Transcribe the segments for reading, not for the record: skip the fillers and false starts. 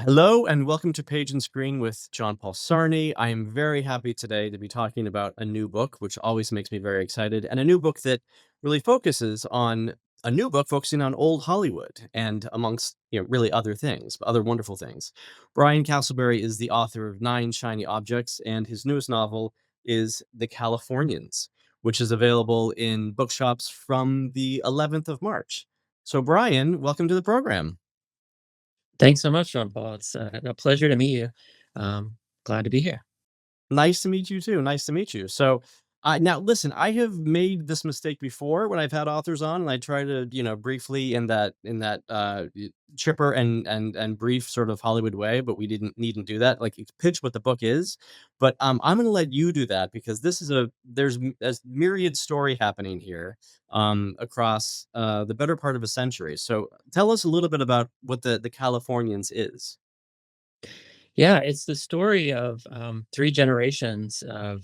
Hello and welcome to Page and Screen with John Paul Sarney. I am very happy today to be talking about a new book, which always makes me very excited, and a new book that really focuses on a new book focusing on old Hollywood and amongst really other things, other wonderful things. Brian Castleberry is the author of Nine Shiny Objects, and his newest novel is The Californians, which is available in bookshops from the 11th of March. So, Brian, welcome to the program. Thanks so much, John Paul. It's a pleasure to meet you. Glad to be here. Nice to meet you too. Nice to meet you. So, now listen, I have made this mistake before when I've had authors on, and I try to, briefly chipper and brief sort of Hollywood way, but we didn't needn't do that. Like pitch what the book is, but I'm going to let you do that because this is there's myriad story happening here, across the better part of a century. So, tell us a little bit about what the Californians is. Yeah, it's the story of three generations of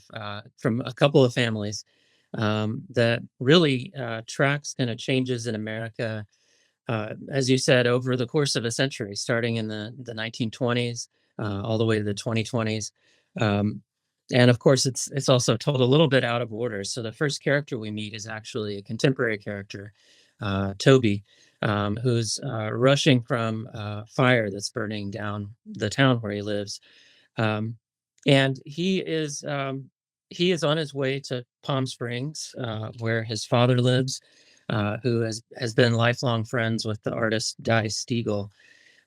from a couple of families that really tracks kind of changes in America, as you said, over the course of a century, starting in the 1920s all the way to the 2020s. Um, and of course, it's also told a little bit out of order. So the first character we meet is actually a contemporary character, Toby, who's rushing from fire that's burning down the town where he lives, um, and he is on his way to Palm Springs, where his father lives, who has been lifelong friends with the artist Di Stiegel.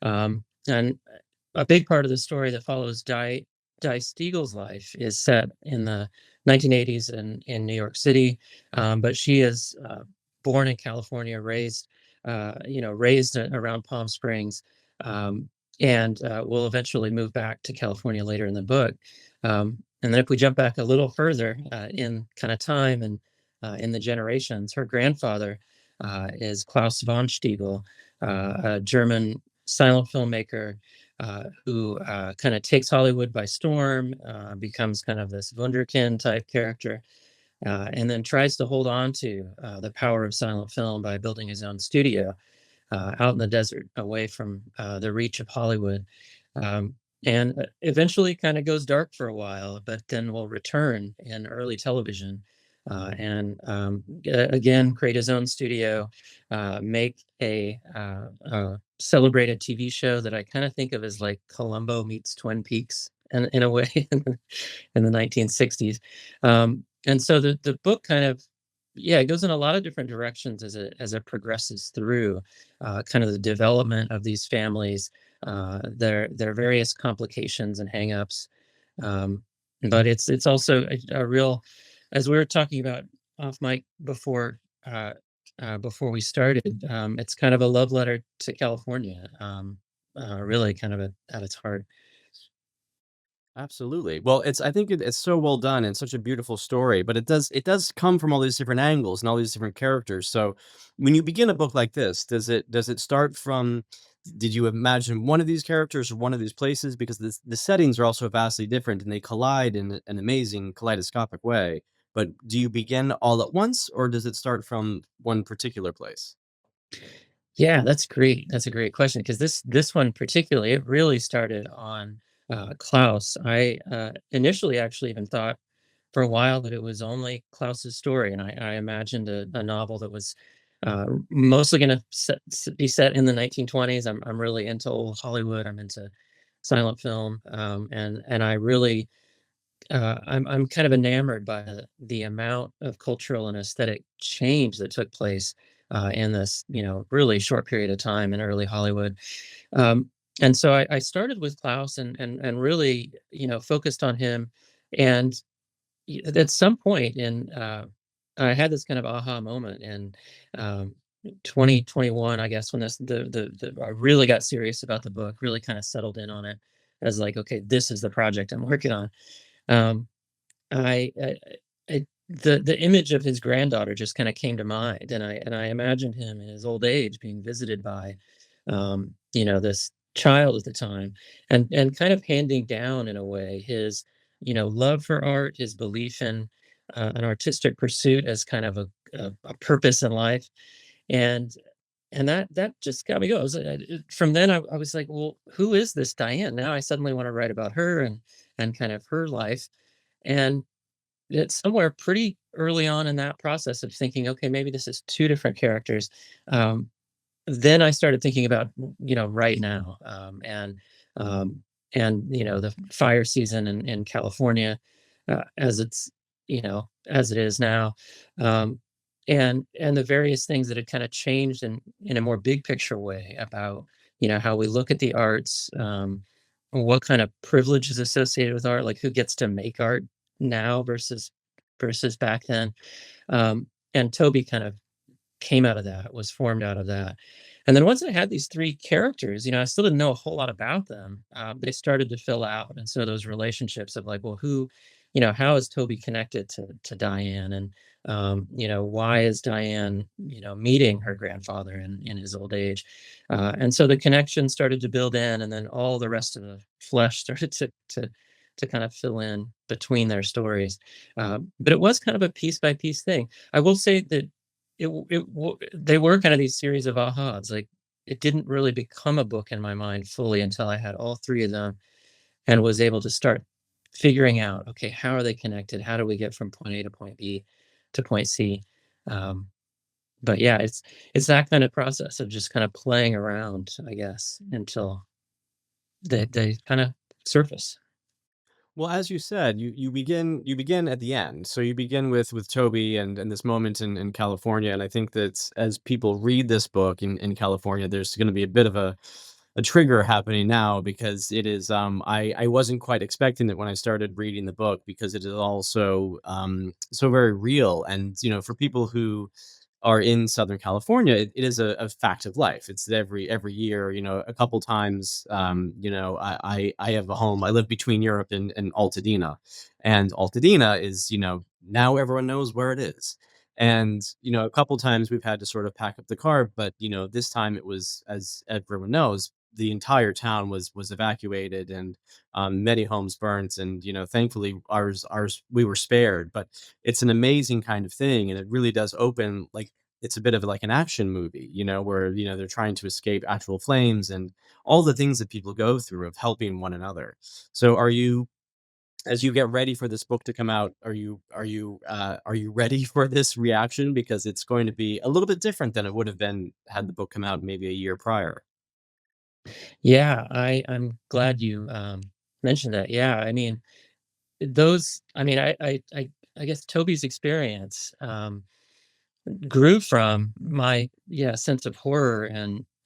And a big part of the story that follows Di Stiegel's life is set in the 1980s in New York City, but she is born in California, raised around Palm Springs, um, and will eventually move back to California later in the book. And then if we jump back a little further in kind of time and in the generations, her grandfather is Klaus von Stiegel, a German silent filmmaker who kind of takes Hollywood by storm, becomes kind of this wunderkind type character, and then tries to hold on to the power of silent film by building his own studio out in the desert, away from the reach of Hollywood. And eventually kind of goes dark for a while, but then will return in early television and again create his own studio, make a celebrated TV show that I kind of think of as like Columbo meets Twin Peaks in a way in the 1960s. And so the book kind of, yeah, it goes in a lot of different directions as it progresses through kind of the development of these families, their various complications and hangups. Um, but it's also a real, as we were talking about off mic before we started, it's kind of a love letter to California, really kind of at its heart. Absolutely. Well, I think it's so well done and such a beautiful story, but it does come from all these different angles and all these different characters. So when you begin a book like this, does it start from, did you imagine one of these characters or one of these places? Because the settings are also vastly different and they collide in an amazing kaleidoscopic way. But do you begin all at once or does it start from one particular place? Yeah, that's great. That's a great question because this one particularly, it really started on Klaus. I initially actually even thought for a while that it was only Klaus's story, and I imagined a novel that was mostly going to be set in the 1920s. I'm really into old Hollywood. I'm into silent film, and I really I'm kind of enamored by the amount of cultural and aesthetic change that took place in this, really short period of time in early Hollywood. Um, and so I started with Klaus and really, focused on him. And at some point I had this kind of aha moment in um, 2021, I guess, when I really got serious about the book, really kind of settled in on it as like, okay, this is the project I'm working on. Um, the image of his granddaughter just kinda came to mind, and I imagined him in his old age being visited by, this child at the time, and kind of handing down in a way his, love for art, his belief in, an artistic pursuit as kind of a purpose in life, and and that just got me going. I was, from then I was like, well, who is this Diane? Now I suddenly want to write about her and kind of her life. And it's somewhere pretty early on in that process of thinking, okay, maybe this is two different characters. Um, then I started thinking about, right now, um, and the fire season in California, as as it is now, um, and the various things that had kind of changed in a more big picture way about how we look at the arts, what kind of privilege is associated with art, like who gets to make art now versus back then, and Toby kind of came out of that, was formed out of that. And then once I had these 3 characters, I still didn't know a whole lot about them, but they started to fill out. And so those relationships of like, well, how is Toby connected to Diane? And, why is Diane, meeting her grandfather in his old age? And so the connection started to build in, and then all the rest of the flesh started to kind of fill in between their stories. But it was kind of a piece by piece thing. I will say that they were kind of these series of ahas, like, it didn't really become a book in my mind fully until I had all 3 of them and was able to start figuring out, okay, how are they connected? How do we get from point A to point B to point C? Um, but yeah, it's that kind of process of just kind of playing around, I guess, until they kinda surface. Well, as you said, you begin at the end. So you begin with Toby and this moment in California. And I think that as people read this book in California, there's going to be a bit of a trigger happening now because it is I wasn't quite expecting it when I started reading the book because it is also so very real. And for people who are in Southern California, it is a fact of life. It's every year, a couple times. I have a home. I live between Europe and Altadena, and Altadena is now everyone knows where it is. And a couple times we've had to sort of pack up the car, but this time it was, as everyone knows, the entire town was evacuated and many homes burnt, and thankfully ours we were spared. But it's an amazing kind of thing, and it really does open like it's a bit of like an action movie, where they're trying to escape actual flames and all the things that people go through of helping one another. So are you, as you get ready for this book to come out, are you ready for this reaction, because it's going to be a little bit different than it would have been had the book come out maybe a year prior? Yeah, I'm glad you, mentioned that. Yeah, I mean, I guess Toby's experience, grew from my, yeah, sense of horror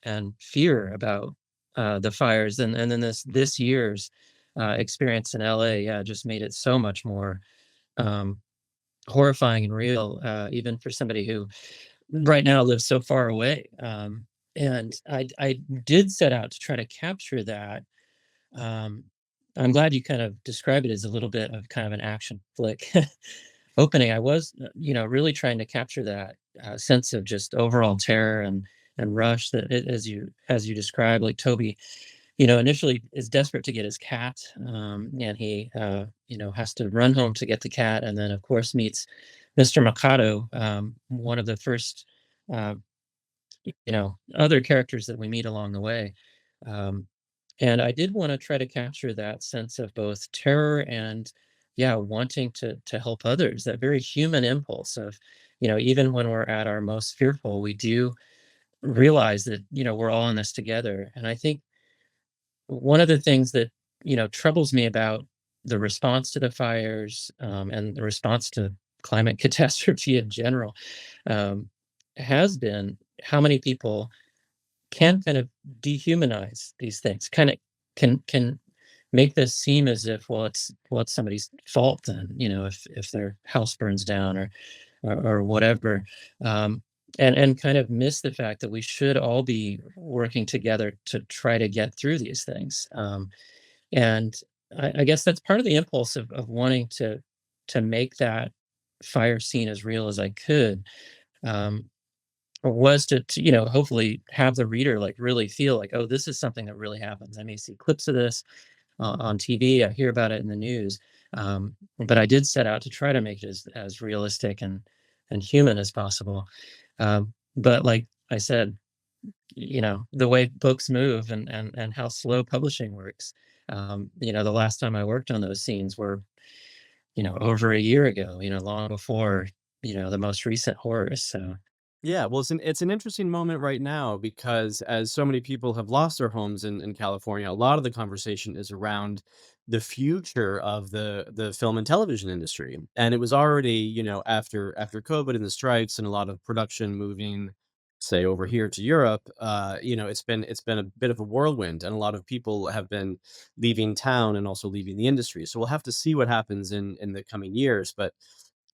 and fear about, the fires, and then this year's, experience in LA, yeah, just made it so much more, um, horrifying and real, even for somebody who right now lives so far away, and I did set out to try to capture that. um, I'm glad you kind of describe it as a little bit of kind of an action flick opening. I was, really trying to capture that sense of just overall terror and rush that, as you described, like Toby, initially is desperate to get his cat, and he, has to run home to get the cat, and then of course meets Mr. Mikado, one of the first, uh, other characters that we meet along the way. Um, and I did want to try to capture that sense of both terror and, yeah, wanting to help others, that very human impulse of, even when we're at our most fearful, we do realize that, we're all in this together. And I think one of the things that, troubles me about the response to the fires, and the response to climate catastrophe in general, um, has been how many people can kind of dehumanize these things, kind of can make this seem as if, well, it's somebody's fault then, if their house burns down or whatever, um, and kind of miss the fact that we should all be working together to try to get through these things. And I guess that's part of the impulse of wanting to make that fire scene as real as I could. Um, was to hopefully have the reader like really feel like, oh, this is something that really happens. I may see clips of this on TV, I hear about it in the news, but I did set out to try to make it as realistic and human as possible. But like I said, the way books move and how slow publishing works. The last time I worked on those scenes were, over a year ago, long before, the most recent horrors. So Yeah, well, it's an interesting moment right now because as so many people have lost their homes in California, a lot of the conversation is around the future of the film and television industry. And it was already, after COVID and the strikes and a lot of production moving, say, over here to Europe, it's been a bit of a whirlwind, and a lot of people have been leaving town and also leaving the industry. So we'll have to see what happens in the coming years. But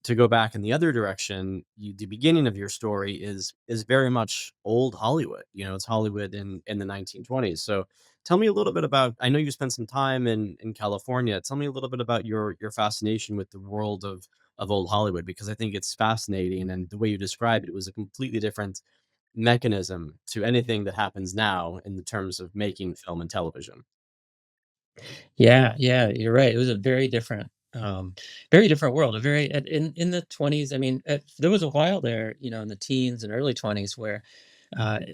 to go back in the other direction, the beginning of your story is very much old Hollywood. It's Hollywood in the 1920s. So tell me a little bit about. I know you spent some time in California. Tell me a little bit about your fascination with the world of old Hollywood, because I think it's fascinating, and the way you described it was a completely different mechanism to anything that happens now in the terms of making film and television. yeah, yeah, you're right. It was a very different world. A very in the 20s. I mean, there was a while there, in the teens and early 20s where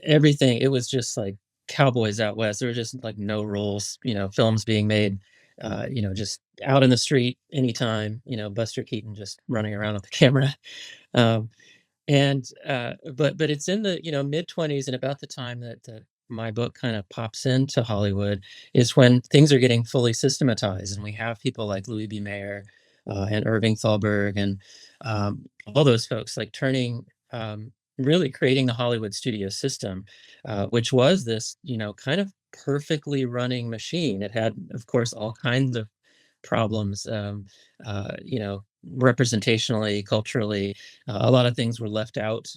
everything it was just like cowboys out west. There were just like no rules. Films being made, just out in the street anytime. Buster Keaton just running around with the camera. Um, but it's in the, mid-20s and about the time that my book kind of pops into Hollywood is when things are getting fully systematized, and we have people like Louis B. Mayer, and Irving Thalberg, and, all those folks, like, really creating the Hollywood studio system, which was this, kind of perfectly running machine. It had, of course, all kinds of problems, representationally, culturally. A lot of things were left out,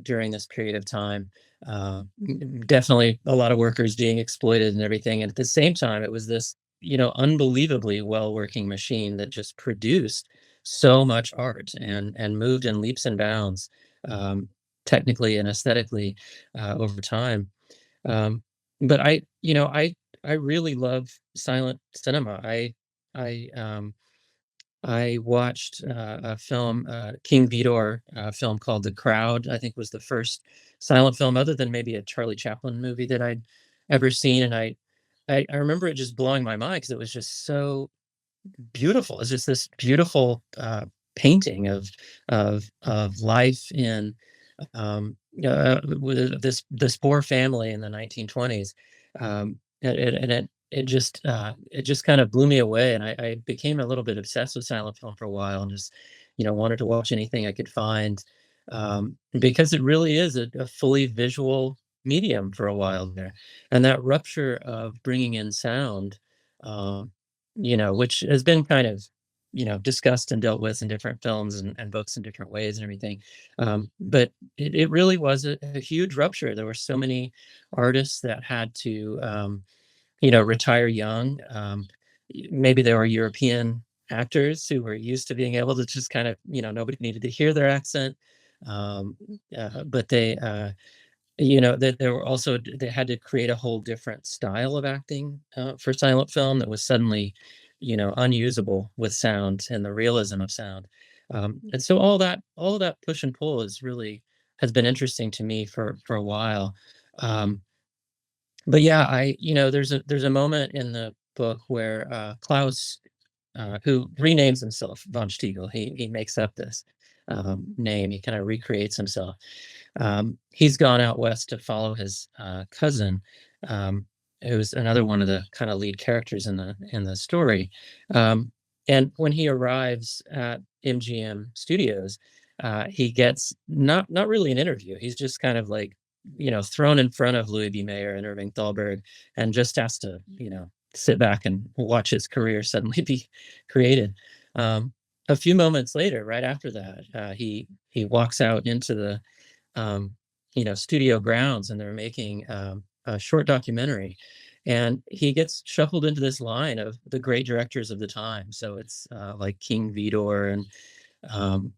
during this period of time. Definitely a lot of workers being exploited and everything. And at the same time, it was this, unbelievably well working machine that just produced so much art and moved in leaps and bounds, technically and aesthetically, over time. Um, but I really love silent cinema. I watched a film, King Vidor, a film called The Crowd. I think was the first silent film, other than maybe a Charlie Chaplin movie that I'd ever seen, and I remember it just blowing my mind because it was just so beautiful. It's just this beautiful painting of life in, with this poor family in the 1920s. It just kind of blew me away, and I became a little bit obsessed with silent film for a while, and just wanted to watch anything I could find, because it really is a fully visual medium for a while there, and that rupture of bringing in sound, um, which has been kind of discussed and dealt with in different films and books in different ways and everything. But it really was a huge rupture. There were so many artists that had to, retire young. Maybe there were European actors who were used to being able to just kind of, nobody needed to hear their accent. Um, but that there were also they had to create a whole different style of acting, for silent film that was suddenly, unusable with sound and the realism of sound. And so all of that push and pull has been interesting to me for a while. Um, but yeah, there's a moment in the book where Klaus, who renames himself von Stiegel, he makes up this name. He kind of recreates himself. He's gone out west to follow his cousin, um, who's another one of the kind of lead characters in the story. Um, and when he arrives at MGM Studios, he gets not really an interview. He's just kind of like thrown in front of Louis B. Mayer and Irving Thalberg, and just has to sit back and watch his career suddenly be created. Um, a few moments later, right after that, he walks out into the um, studio grounds, and they're making a short documentary. And he gets shuffled into this line of the great directors of the time. So it's like King Vidor and um,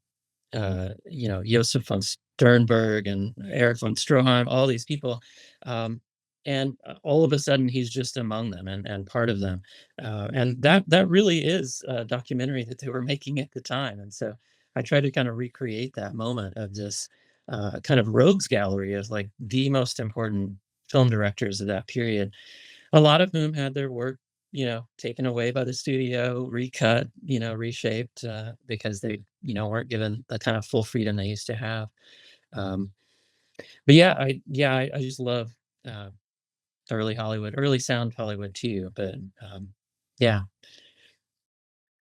Josef von Sternberg and Eric von Stroheim, all these people. Um, and all of a sudden, he's just among them and part of them. And that really is a documentary that they were making at the time. And so I try to kind of recreate that moment of this. kind of rogues gallery of like the most important film directors of that period, a lot of whom had their work, taken away by the studio, recut, reshaped, because they, weren't given the kind of full freedom they used to have. Um, but I just love uh, early Hollywood, early sound Hollywood too. But yeah,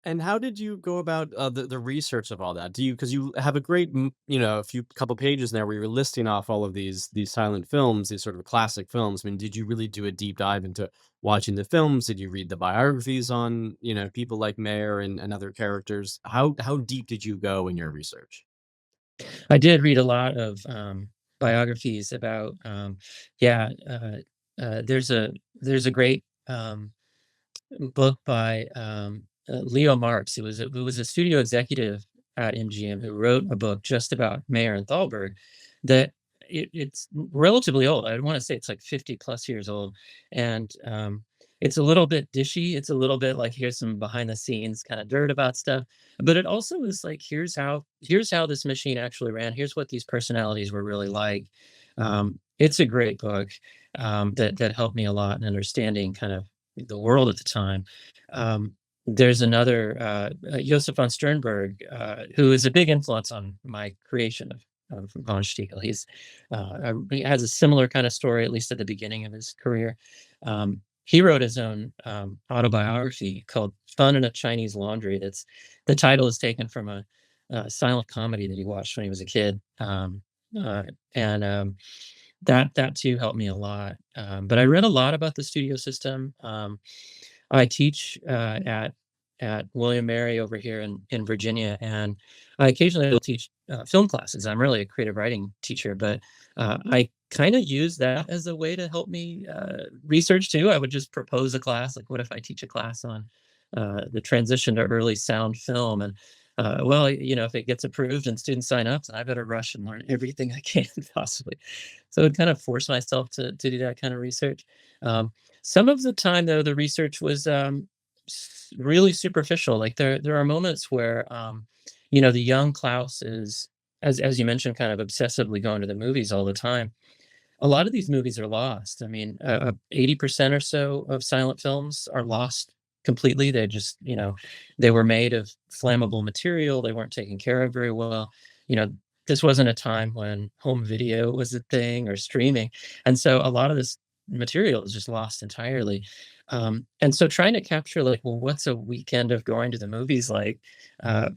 And how did you go about, the research of all that? Do you, because you have a great, a few couple pages there where you're listing off all of these silent films, these sort of classic films. I mean, did you really do a deep dive into watching the films? Did you read the biographies on, people like Mayer and other characters? How deep did you go in your research? I did read a lot of biographies about. Yeah, there's a great book by Leo Marx. It was a studio executive at MGM who wrote a book just about Mayer and Thalberg. That it's relatively old. I want to say it's like 50 plus years old, and it's a little bit dishy. It's a little bit like here's some behind the scenes kind of dirt about stuff, but it also is like here's how this machine actually ran. Here's what these personalities were really like. It's a great book that helped me a lot in understanding kind of the world at the time. There's another Josef von Sternberg, who is a big influence on my creation of von Stiegel. He has a similar kind of story, at least at the beginning of his career. He wrote his own autobiography called "Fun in a Chinese Laundry." That's the title is taken from a silent comedy that he watched when he was a kid, and that too helped me a lot. But I read a lot about the studio system. I teach at William Mary over here in Virginia, and I occasionally will teach film classes. I'm really a creative writing teacher, but I kind of use that as a way to help me research too. I would just propose a class, like, what if I teach a class on the transition to early sound film? And well, if it gets approved and students sign up, then I better rush and learn everything I can possibly. So it kind of forced myself to do that kind of research. Um, some of the time, though, the research was really superficial. Like there are moments where, the young Klaus is, as you mentioned, kind of obsessively going to the movies all the time. A lot of these movies are lost. I mean, 80% or so of silent films are lost completely. They were made of flammable material. They weren't taken care of very well. You know, this wasn't a time when home video was a thing or streaming. And so a lot of this material is just lost entirely. And so trying to capture like, well, what's a weekend of going to the movies like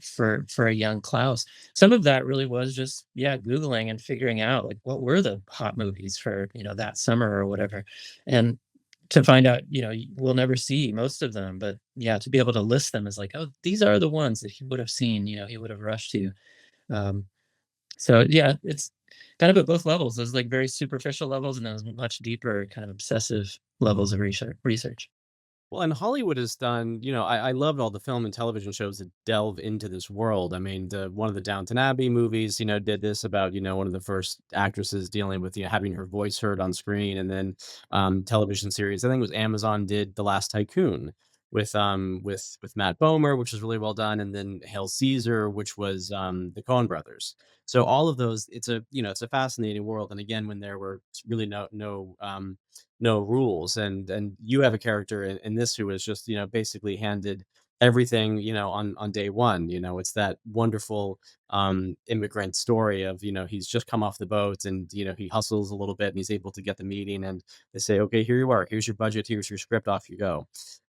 for a young Klaus? Some of that really was just, yeah, Googling and figuring out like what were the hot movies for, that summer or whatever. And to find out, we'll never see most of them, but yeah, to be able to list them as like, oh, these are the ones that he would have seen, he would have rushed to. Um, so yeah, it's kind of at both levels. There's like very superficial levels and those much deeper kind of obsessive levels of research. Well, and Hollywood has done, I loved all the film and television shows that delve into this world. I mean, one of the Downton Abbey movies, did this about, one of the first actresses dealing with, having her voice heard on screen. And then television series, I think it was Amazon did The Last Tycoon with Matt Bomer, which was really well done. And then Hail Caesar, which was the Coen brothers. So all of those, it's a fascinating world. And again, when there were really no rules, and you have a character in this who was just basically handed everything on day one. It's that wonderful immigrant story of he's just come off the boat, and he hustles a little bit and he's able to get the meeting, and they say, okay, here you are, here's your budget, here's your script, off you go.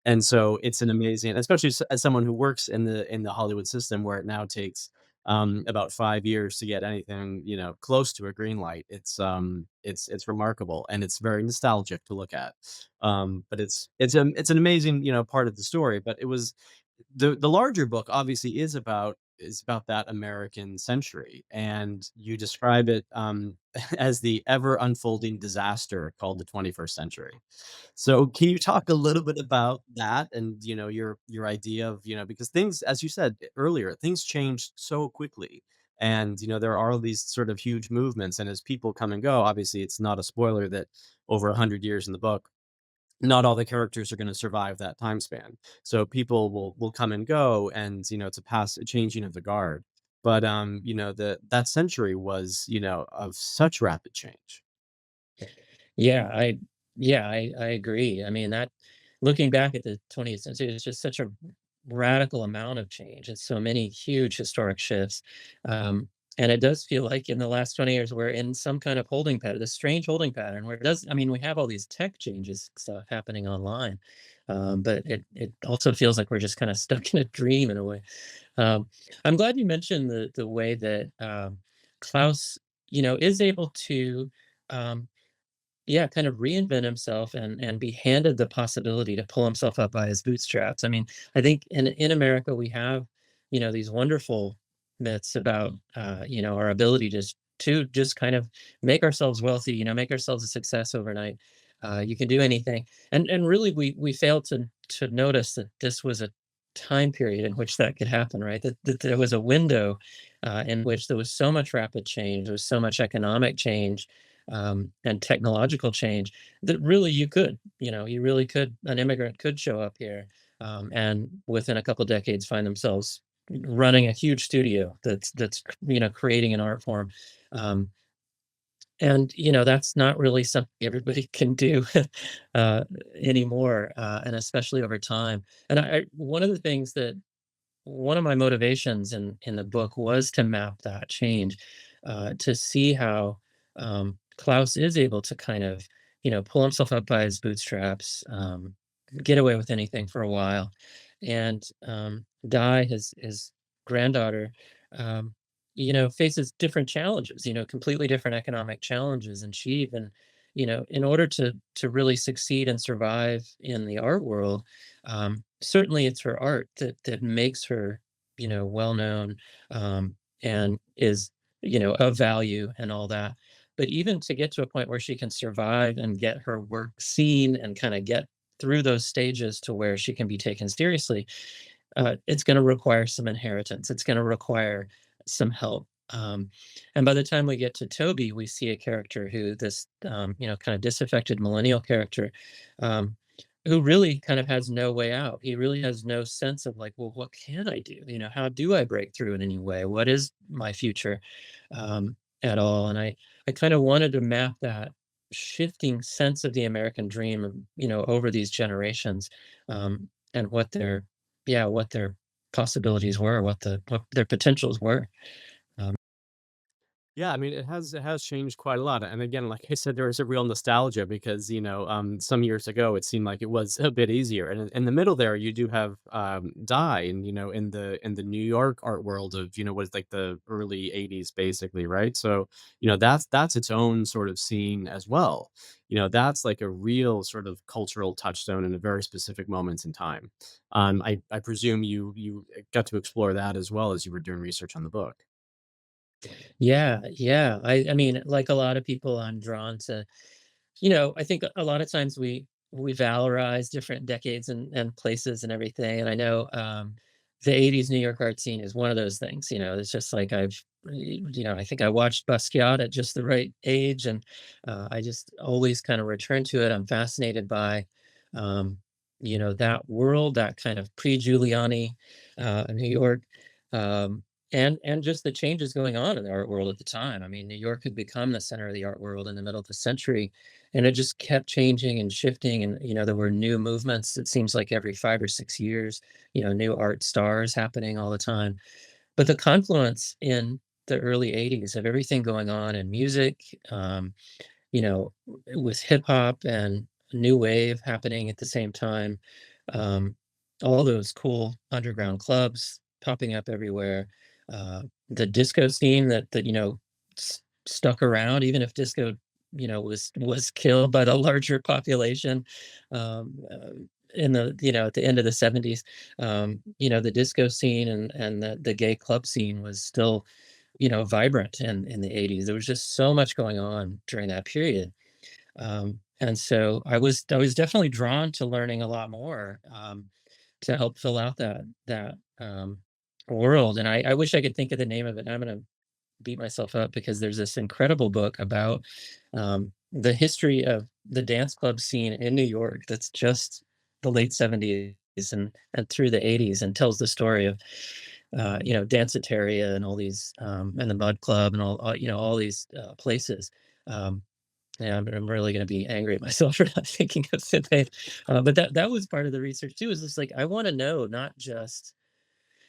And so it's an amazing, especially as someone who works in the Hollywood system, where it now takes about 5 years to get anything close to a green light. It's remarkable, and it's very nostalgic to look at. But it's an amazing part of the story. But it was the larger book obviously is about that American century, and you describe it as the ever unfolding disaster called the 21st century. So can you talk a little bit about that, and your idea of, because things, as you said earlier, things changed so quickly, and there are these sort of huge movements, and as people come and go, obviously it's not a spoiler that over 100 years in the book, not all the characters are going to survive that time span. So people will come and go, and it's a changing of the guard. But that century was, of such rapid change. Yeah, I agree. I mean, that looking back at the 20th century, it's just such a radical amount of change. It's so many huge historic shifts. Um, and it does feel like in the last 20 years, we're in some kind of holding pattern, this strange holding pattern where it does, I mean, we have all these tech changes stuff happening online. But it also feels like we're just kind of stuck in a dream in a way. Um, I'm glad you mentioned the way that Klaus, is able to um, yeah, kind of reinvent himself and be handed the possibility to pull himself up by his bootstraps. I mean, I think in America we have, these wonderful myths about our ability to just kind of make ourselves wealthy, make ourselves a success overnight. You can do anything. And really we fail to notice that this was a time period in which that could happen, right? That there was a window in which there was so much rapid change, there was so much economic change, and technological change that really you really could, an immigrant could show up here, and within a couple decades find themselves running a huge studio that's creating an art form. Um, and that's not really something everybody can do uh, anymore, and especially over time. And one of the things that one of my motivations in the book was to map that change, to see how Klaus is able to kind of, pull himself up by his bootstraps, get away with anything for a while, and Di, his granddaughter, um, faces different challenges, completely different economic challenges, and she even, in order to really succeed and survive in the art world, certainly it's her art that makes her, well known, and is, of value and all that. But even to get to a point where she can survive and get her work seen and kind of get through those stages to where she can be taken seriously, it's going to require some inheritance. It's going to require some help. And by the time we get to Toby, we see a character who this, kind of disaffected millennial character, um, who really kind of has no way out. He really has no sense of like, well, what can I do? How do I break through in any way? What is my future, at all? And I kind of wanted to map that shifting sense of the American dream, over these generations, and what their possibilities were, what their potentials were. Um, Yeah, I mean, it has changed quite a lot, and again, like I said, there is a real nostalgia because, some years ago, it seemed like it was a bit easier, and in the middle there, you do have, Dye, and, in the New York art world of, what is, like, the early '80s, basically, right? So, that's its own sort of scene as well. That's like a real sort of cultural touchstone in a very specific moments in time. I presume you got to explore that as well as you were doing research on the book. yeah, yeah. I mean, like a lot of people, I'm drawn to. I think a lot of times we valorize different decades and places and everything. And I know the '80s New York art scene is one of those things. It's just like I think I watched Basquiat at just the right age, and I just always kind of return to it. I'm fascinated by, um, that world, that kind of pre-Giuliani New York. Um, and just the changes going on in the art world at the time. I mean, New York had become the center of the art world in the middle of the century, and it just kept changing and shifting. And there were new movements, it seems like every 5 or 6 years, new art stars happening all the time. But the confluence in the early '80s of everything going on in music, you know, with hip hop and new wave happening at the same time. Um, all those cool underground clubs popping up everywhere. The disco scene that stuck around, even if disco, was killed by the larger population. In the at the end of the '70s, the disco scene and the gay club scene was still vibrant in the '80s. There was just so much going on during that period. And so I was definitely drawn to learning a lot more, to help fill out that world. And I wish I could think of the name of it. I'm gonna beat myself up because there's this incredible book about the history of the dance club scene in New York that's just the late '70s and through the '80s, and tells the story of Danceteria and all these, and the Mud Club and all these places. Um, yeah, I'm really gonna be angry at myself for not thinking of Synthwave. But that was part of the research too, is just like, I wanna know not just,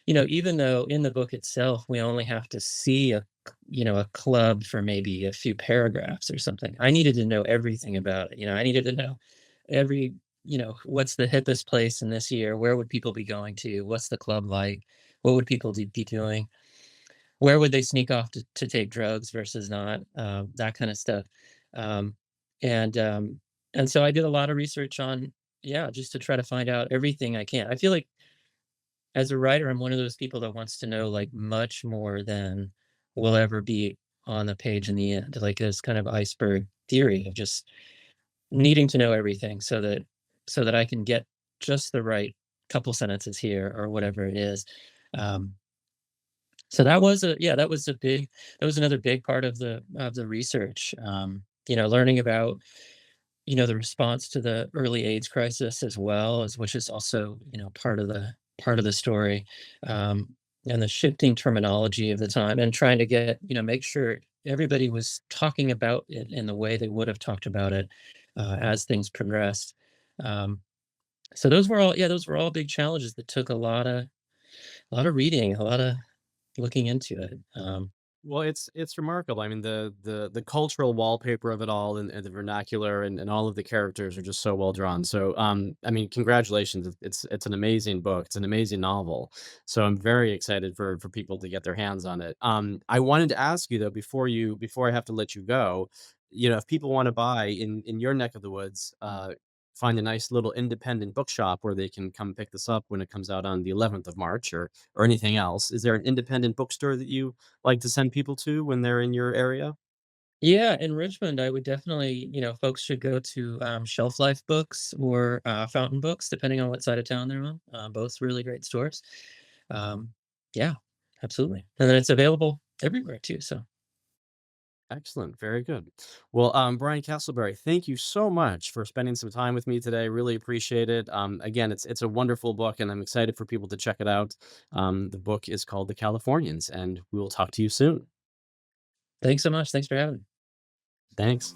even though in the book itself, we only have to see a club for maybe a few paragraphs or something. I needed to know everything about it. I needed to know every, what's the hippest place in this year? Where would people be going to? What's the club like? What would people be doing? Where would they sneak off to take drugs versus not? That kind of stuff. Um, and um, and so I did a lot of research on, yeah, just to try to find out everything I can. I feel like as a writer, I'm one of those people that wants to know like much more than will ever be on the page in the end. Like this kind of iceberg theory of just needing to know everything so that I can get just the right couple sentences here or whatever it is. Um, so that was another big part of the research. Learning about the response to the early AIDS crisis as well, as which is also part of the story, um, and the shifting terminology of the time, and trying to make sure everybody was talking about it in the way they would have talked about it as things progressed. Um, so those were all big challenges that took a lot of reading, a lot of looking into it. Well, it's remarkable. I mean, the cultural wallpaper of it all, and the vernacular, and all of the characters are just so well drawn. So, I mean, congratulations! It's an amazing book. It's an amazing novel. So I'm very excited for people to get their hands on it. I wanted to ask you though, before I have to let you go, if people want to buy in your neck of the woods, find a nice little independent bookshop where they can come pick this up when it comes out on the 11th of March, or anything else. Is there an independent bookstore that you like to send people to when they're in your area? Yeah, in Richmond, I would definitely, folks should go to Shelf Life Books or Fountain Books, depending on what side of town they're on. Both really great stores. Um, yeah, absolutely. And then it's available everywhere too. So Excellent, very good. Well, Brian Castleberry, thank you so much for spending some time with me today. Really appreciate it. Again, it's a wonderful book, and I'm excited for people to check it out. The book is called The Californians, and we will talk to you soon. thanks so much. Thanks for having me. Thanks.